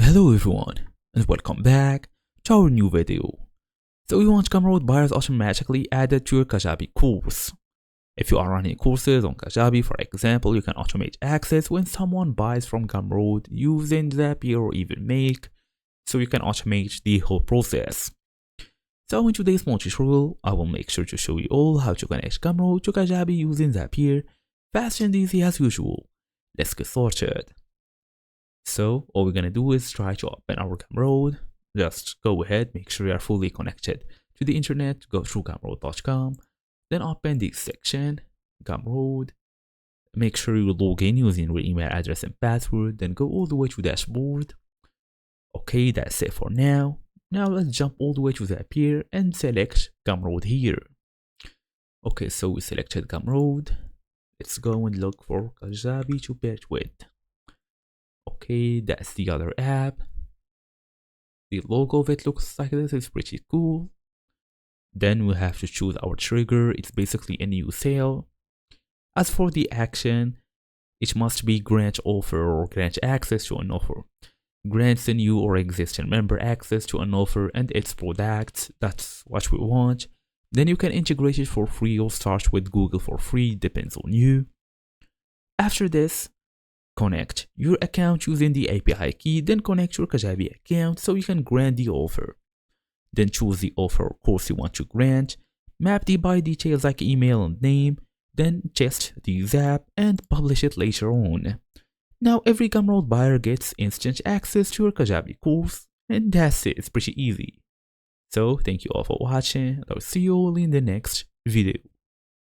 Hello everyone, and welcome back to our new video. So you want Gumroad buyers automatically added to your Kajabi course. If you are running courses on Kajabi, for example, you can automate access when someone buys from Gumroad using Zapier or even Make, so you can automate the whole process. So in today's small tutorial, I will make sure to show you all how to connect Gumroad to Kajabi using Zapier, fast and easy as usual. Let's get started. So all we're gonna do is try to open our Gumroad. Just go ahead, make sure you are fully connected to the internet, go through gumroad.com, then open this section, Gumroad. Make sure you log in using your email address and password, then go all the way to dashboard. Okay, that's it for now. Now let's jump all the way to Zapier and select Gumroad here. Okay, so we selected Gumroad. Let's go and look for Kajabi to patch with. Okay, that's the other app. The logo of it looks like this, is pretty cool. Then we have to choose our trigger. It's basically a new sale. As for the action, it must be grant offer or grant access to an offer. Grants a new or existing member access to an offer and its products. That's what we want. Then you can integrate it for free or start with Google for free, depends on you. After this, connect your account using the API key, then connect your Kajabi account so you can grant the offer. Then choose the offer or course you want to grant, map the buy details like email and name, then test the Zap and publish it later on. Now every Gumroad buyer gets instant access to your Kajabi course, and that's it, it's pretty easy. So thank you all for watching, and I'll see you all in the next video.